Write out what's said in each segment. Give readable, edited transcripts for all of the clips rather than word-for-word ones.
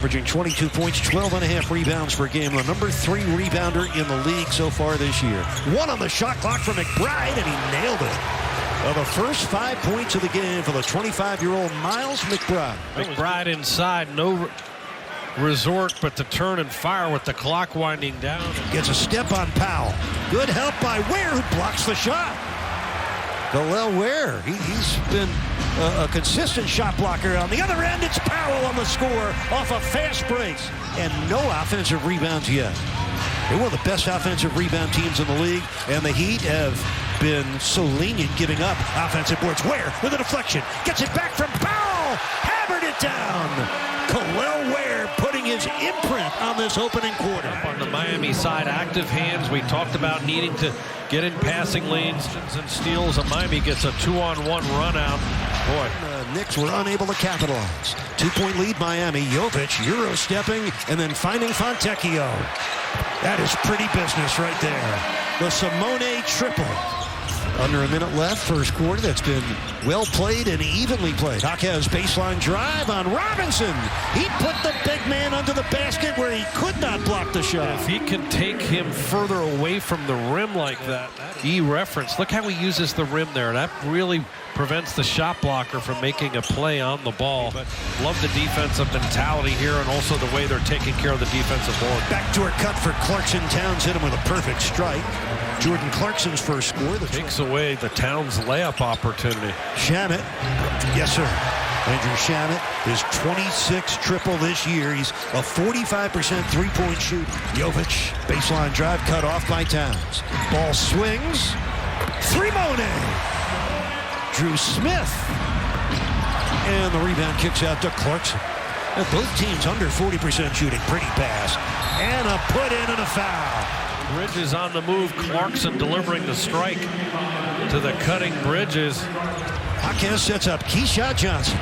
Averaging 22 points, 12.5 rebounds per game. The number 3 rebounder in the league so far this year. One on the shot clock for McBride, and he nailed it. Well, the first 5 points of the game for the 25-year-old Miles McBride. McBride inside, no resort but to turn and fire with the clock winding down. Gets a step on Powell. Good help by Ware, who blocks the shot. Galel Ware, he's been a consistent shot blocker. On the other end, it's Powell on the score off a fast break. And no offensive rebounds yet. They're one of the best offensive rebound teams in the league, and the Heat have been so lenient giving up offensive boards. Ware with a deflection. Gets it back from Powell. Hammered it down. Galel Ware putting his imprint on this opening quarter. On the Miami side, active hands. We talked about needing to get in passing lanes and steals. And Miami gets a 2-on-1 run out. Boy. Knicks were unable to capitalize. 2-point lead Miami. Jovic Euro stepping and then finding Fontecchio. That is pretty business right there. The Simone triple. Under a minute left, first quarter. That's been well played and evenly played. Jaquez baseline drive on Robinson. He put the big man under the basket where he could not block the shot. If he can take him further away from the rim like that, reference. Look how he uses the rim there. That really prevents the shot blocker from making a play on the ball. But love the defensive mentality here and also the way they're taking care of the defensive board. Backdoor cut for Clarkson. Towns hit him with a perfect strike. Jordan Clarkson's first score. Takes away the Towns layup opportunity. Shamet. Yes, sir. Andrew Shamet, his 26th triple this year. He's a 45% three-point shooter. Jovic, baseline drive cut off by Towns. Ball swings. Simone. Drew Smith. And the rebound kicks out to Clarkson. Now, both teams under 40% shooting. Pretty pass. And a put in and a foul. Bridges on the move. Clarkson delivering the strike to the cutting Bridges. Jaquez sets up Keyshawn Johnson.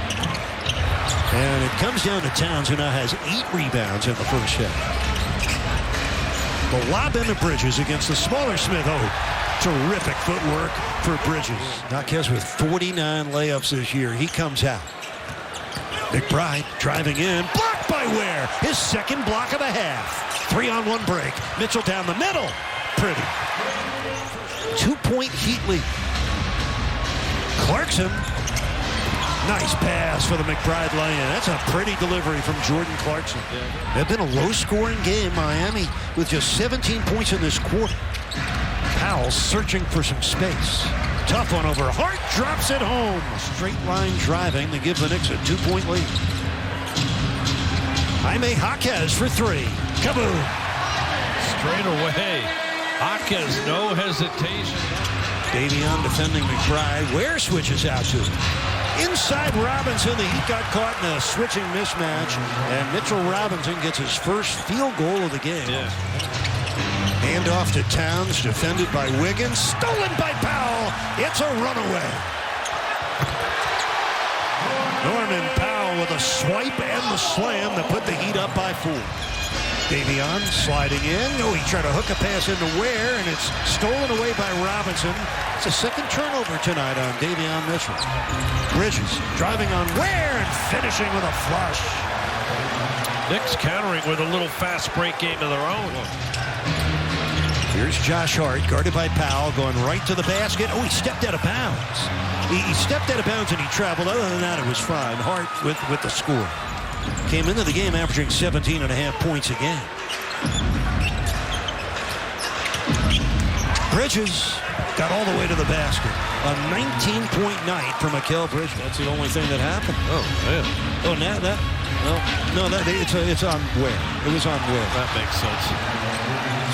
And it comes down to Towns, who now has 8 rebounds in the first half. The lob into Bridges against the smaller Smith. Oh, terrific footwork for Bridges. Jaquez with 49 layups this year. He comes out. McBride driving in. Blocked by Ware. His second block of the half. 3-on-1 break. Mitchell down the middle. Pretty. 2-point Heat lead. Clarkson. Nice pass for the McBride lane. That's a pretty delivery from Jordan Clarkson. It's been a low-scoring game. Miami with just 17 points in this quarter. Powell searching for some space. Tough one over Hart. Drops it home. Straight line driving to give the Knicks a 2-point lead. Jaime Jaquez for 3. Kaboom. Straight away. Jaquez, no hesitation. Davion defending McBride. Ware switches out to him. Inside Robinson. The Heat got caught in a switching mismatch. And Mitchell Robinson gets his first field goal of the game. Yeah. Hand off to Towns. Defended by Wiggins. Stolen by Powell. It's a runaway. Norman Powell with a swipe and the slam that put the Heat up by 4. Davion sliding in. Oh, he tried to hook a pass into Ware, and it's stolen away by Robinson. It's a second turnover tonight on Davion Mitchell. Bridges driving on Ware and finishing with a flush. Knicks countering with a little fast break game of their own. Here's Josh Hart, guarded by Powell, going right to the basket. Oh, he stepped out of bounds. He stepped out of bounds and he traveled. Other than that, it was fine. Hart with the score. Came into the game averaging 17.5 points a game. Bridges got all the way to the basket. A 19-point night for Mikal Bridges. That's the only thing that happened. Oh, man. Oh, now that. No, it's on Ware. It was on Ware. That makes sense.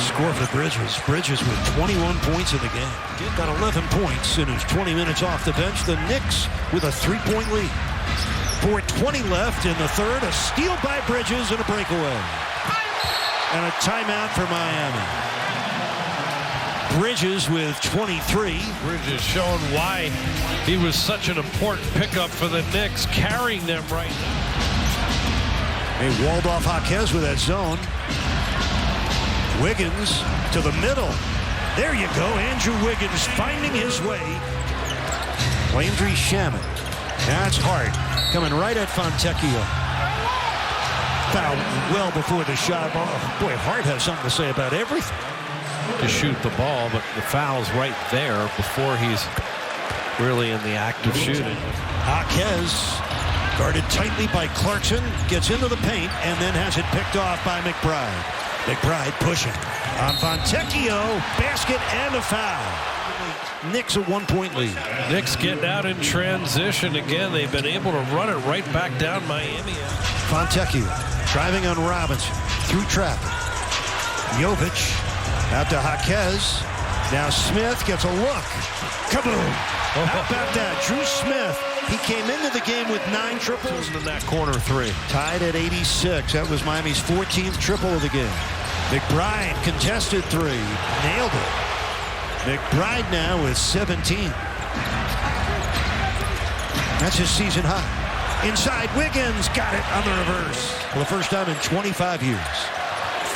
Score for Bridges. Bridges with 21 points in the game. Got 11 points in his 20 minutes off the bench. The Knicks with a 3-point lead. 4:20 left in the third. A steal by Bridges and a breakaway. And a timeout for Miami. Bridges with 23. Bridges showing why he was such an important pickup for the Knicks, carrying them right now. They walled off Jaquez with that zone. Wiggins to the middle. There you go. Andrew Wiggins finding his way. Landry Shamet. That's Hart coming right at Fontecchio. foul well before the shot. Oh, boy, Hart has something to say about everything. To shoot the ball, but the foul's right there before he's really in the act of shooting. Jaquez, guarded tightly by Clarkson, gets into the paint and then has it picked off by McBride. McBride pushing on Fontecchio, basket and a foul. Knicks a 1-point lead. Knicks getting out in transition again. They've been able to run it right back down Miami. Fontecchio driving on Robinson through traffic. Jovic out to Jaquez. Now Smith gets a look. Kaboom! How about that? Drew Smith. He came into the game with 9 triples. In that corner three. Tied at 86. That was Miami's 14th triple of the game. McBride contested 3. Nailed it. McBride now with 17. That's his season high. Inside, Wiggins got it on the reverse. For the first time in 25 years.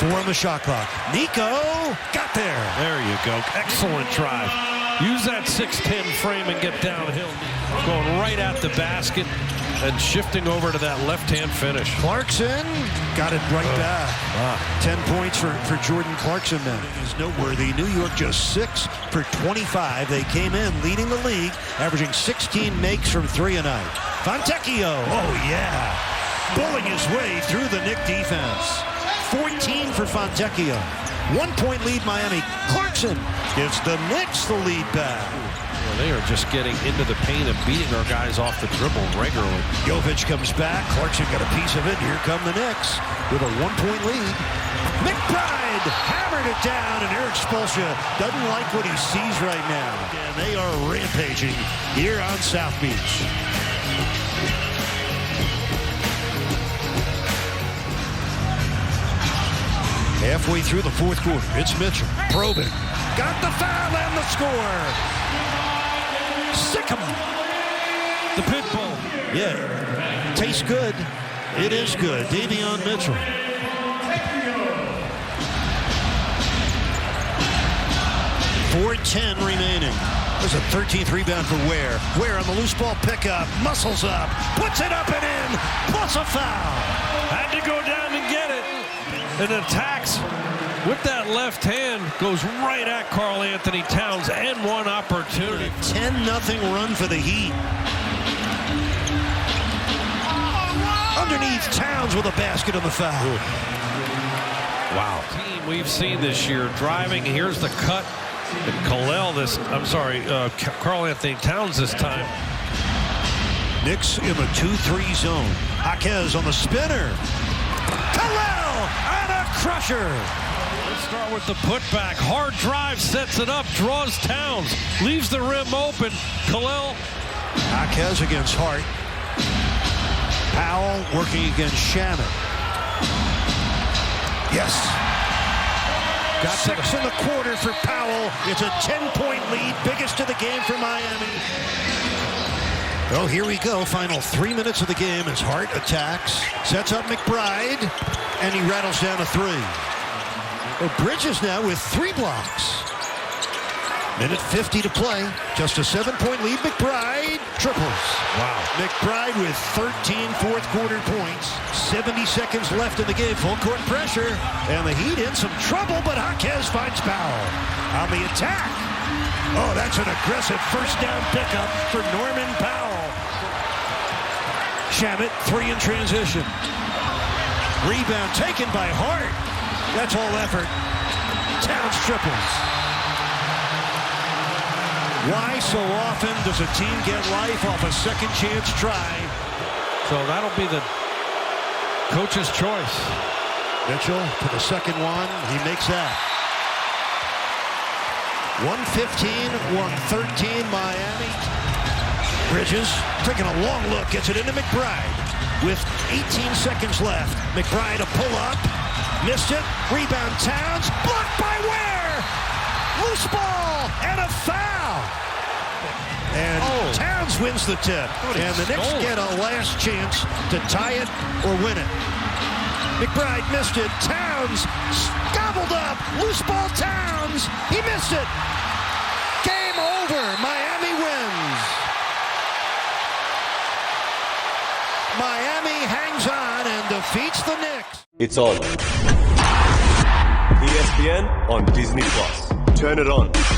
4 on the shot clock. Nico got there. There you go. Excellent drive. Use that 6'10" frame and get downhill. Going right at the basket and shifting over to that left-hand finish. Clarkson got it right back. 10 points for Jordan Clarkson now. Is noteworthy. New York just 6 for 25. They came in leading the league, averaging 16 makes from 3 a night. Fontecchio, oh yeah, bulling his way through the Knick defense. 14 for Fontecchio. 1-point lead Miami. Clarkson gives the Knicks the lead back. Well, they are just getting into the paint and beating our guys off the dribble regularly. Jovic comes back. Clarkson got a piece of it. Here come the Knicks with a 1-point lead. McBride hammered it down, and Eric Spoelstra doesn't like what he sees right now. And they are rampaging here on South Beach. Halfway through the 4th quarter, it's Mitchell probing. Got the foul and the score. Sick 'em. The pit bull. Yeah, tastes good. It is good. Davion Mitchell. .410 remaining. There's a 13th rebound for Ware. Ware on the loose ball pickup. Muscles up. Puts it up and in. Plus a foul. Had to go down and get it. And attacks with that left hand. Goes right at Karl Anthony Towns and one opportunity. 10-0 run for the Heat. Underneath, Towns with a basket on the foul. Wow. Team we've seen this year driving. Here's the cut. And Karl Anthony Towns this time. Knicks in the 2-3 zone. Jaquez on the spinner. Kalel on a crusher. Let's start with the putback. Hard drive, sets it up, draws Towns, leaves the rim open. Kalel. Jaquez against Hart. Powell working against Shannon. Yes. Got 6 in the quarter for Powell. It's a 10-point lead, biggest of the game for Miami. Oh, here we go. Final 3 minutes of the game as Hart attacks. Sets up McBride, and he rattles down a 3. Oh, Bridges now with 3 blocks. Minute 50 to play. Just a 7-point lead. McBride triples. Wow. McBride with 13 fourth-quarter points. 70 seconds left in the game. Full court pressure. And the Heat in some trouble, but Jaquez finds Powell. On the attack. Oh, that's an aggressive first down pickup for Norman Powell. Shamet, 3 in transition. Rebound taken by Hart. That's all effort. Towns triples. Why so often does a team get life off a second chance try? So that'll be the coach's choice. Mitchell to the second one. He makes that. 115-113 Miami. Bridges taking a long look. Gets it into McBride. With 18 seconds left. McBride a pull-up. Missed it. Rebound Towns. Blocked by Ware. Loose ball and a foul. And Towns wins the tip. And the Knicks get a last chance to tie it or win it. McBride missed it. Towns gobbled up. Loose ball Towns. He missed it. Game over. Miami wins. Miami hangs on and defeats the Knicks. It's on. ESPN on Disney Plus. Turn it on.